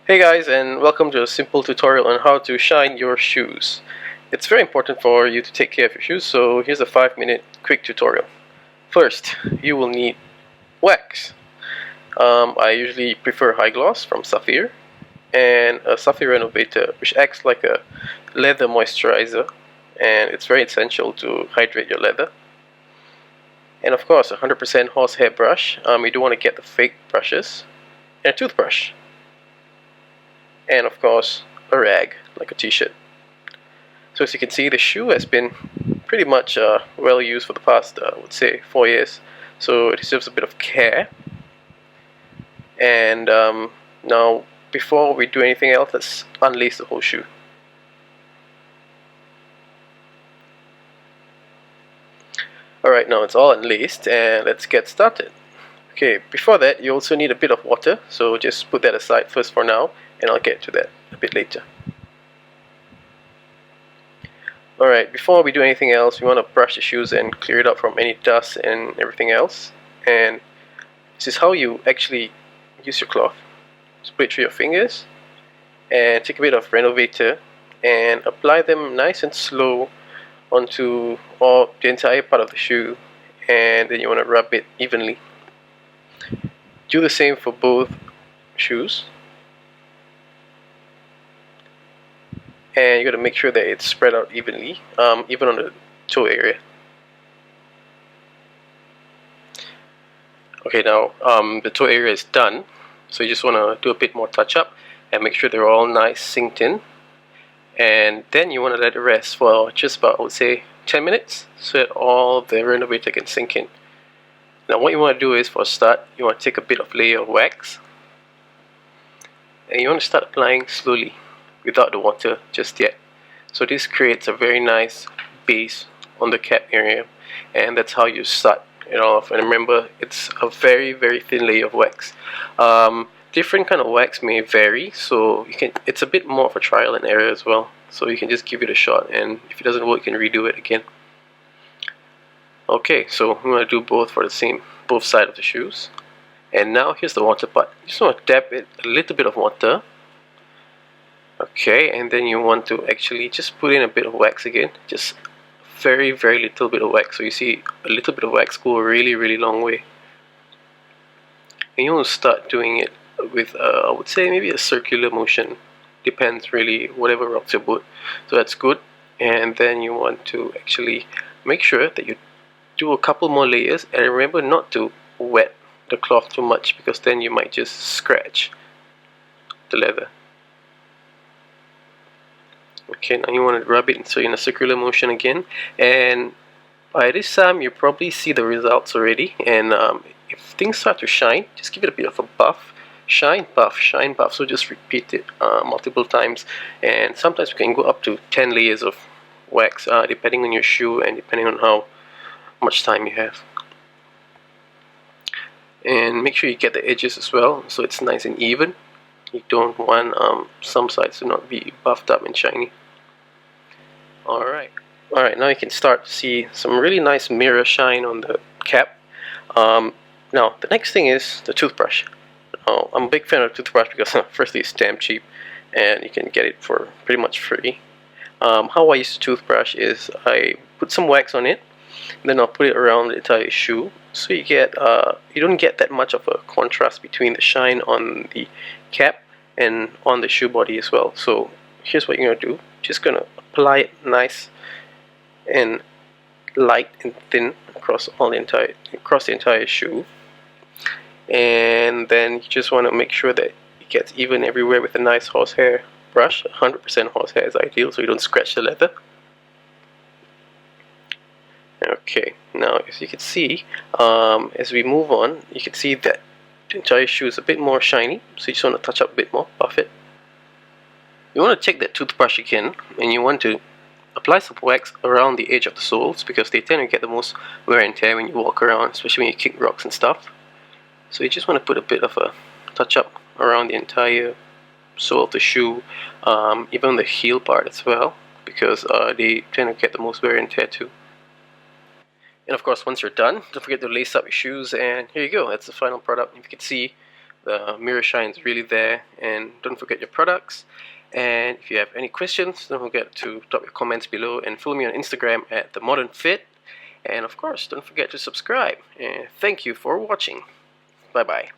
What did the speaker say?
Hey guys, and welcome to a simple tutorial on how to shine your shoes. It's very important for you to take care of your shoes, so here's a 5-minute quick tutorial. First, you will need wax. I usually prefer high gloss from Saphir, and a Saphir Renovator, which acts like a leather moisturizer, and it's very essential to hydrate your leather. And of course, a 100% horsehair brush. You don't want to get the fake brushes, and a toothbrush. And of course a rag, like a t-shirt. So as you can see, the shoe has been pretty much well used for the past I would say 4 years, so it deserves a bit of care. And now before we do anything else, let's unlace the whole shoe. Alright, now it's all unlaced and let's get started. Okay, before that you also need a bit of water, so just put that aside first for now, and I'll get to that a bit later. Alright, before we do anything else, we want to brush the shoes and clear it up from any dust and everything else. And this is how you actually use your cloth. Just put it through your fingers and take a bit of Renovator and apply them nice and slow onto the entire part of the shoe, and then you want to rub it evenly. Do the same for both shoes, and you got to make sure that it's spread out evenly, even on the toe area. Okay, now the toe area is done, so you just want to do a bit more touch up and make sure they're all nice synced in, and then you want to let it rest for just about, I would say, 10 minutes so that all the Renovator can sink in. Now what you want to do is, for a start, you want to take a bit of layer of wax and you want to start applying slowly without the water just yet. So this creates a very nice base on the cap area, and that's how you start it off. And remember, it's a very thin layer of wax. Different kind of wax may vary, so it's a bit more of a trial and error as well, so you can just give it a shot, and if it doesn't work you can redo it again. Okay, so I'm going to do both sides of the shoes. And now here's the water part. You just want to dab it a little bit of water. Okay, and then you want to actually just put in a bit of wax again, just very little bit of wax. So you see a little bit of wax go a really long way. And you want to start doing it with I would say maybe a circular motion, depends really, whatever rocks your boat. So that's good. And then you want to actually make sure that you do a couple more layers, and remember not to wet the cloth too much, because then you might just scratch the leather. Okay, now you want to rub it in a circular motion again, and by this time you probably see the results already. And if things start to shine, just give it a bit of a buff. Shine, buff, shine, buff. So just repeat it multiple times, and sometimes we can go up to 10 layers of wax, depending on your shoe and depending on how much time you have. And make sure you get the edges as well, so it's nice and even. You don't want some sides to not be buffed up and shiny. Alright, now you can start to see some really nice mirror shine on the cap. Now the next thing is the toothbrush. Now, I'm a big fan of toothbrush because firstly it's damn cheap and you can get it for pretty much free. How I use the toothbrush is I put some wax on it, then I'll put it around the entire shoe, so you don't get that much of a contrast between the shine on the cap and on the shoe body as well. So here's what you're gonna do. Just gonna apply it nice and light and thin across the entire shoe, and then you just want to make sure that it gets even everywhere with a nice horsehair brush. 100% horsehair is ideal, so you don't scratch the leather. Okay, now as you can see, as we move on, you can see that the entire shoe is a bit more shiny, so you just want to touch up a bit more, buff it. You want to take that toothbrush again, and you want to apply some wax around the edge of the soles, because they tend to get the most wear and tear when you walk around, especially when you kick rocks and stuff. So you just want to put a bit of a touch up around the entire sole of the shoe, even the heel part as well, because they tend to get the most wear and tear too. And of course, once you're done, don't forget to lace up your shoes, and here you go. That's the final product. If you can see, The mirror shine is really there. And don't forget your products. And if you have any questions, don't forget to drop your comments below and follow me on Instagram at The Modern Fit. And of course, don't forget to subscribe. And thank you for watching. Bye bye.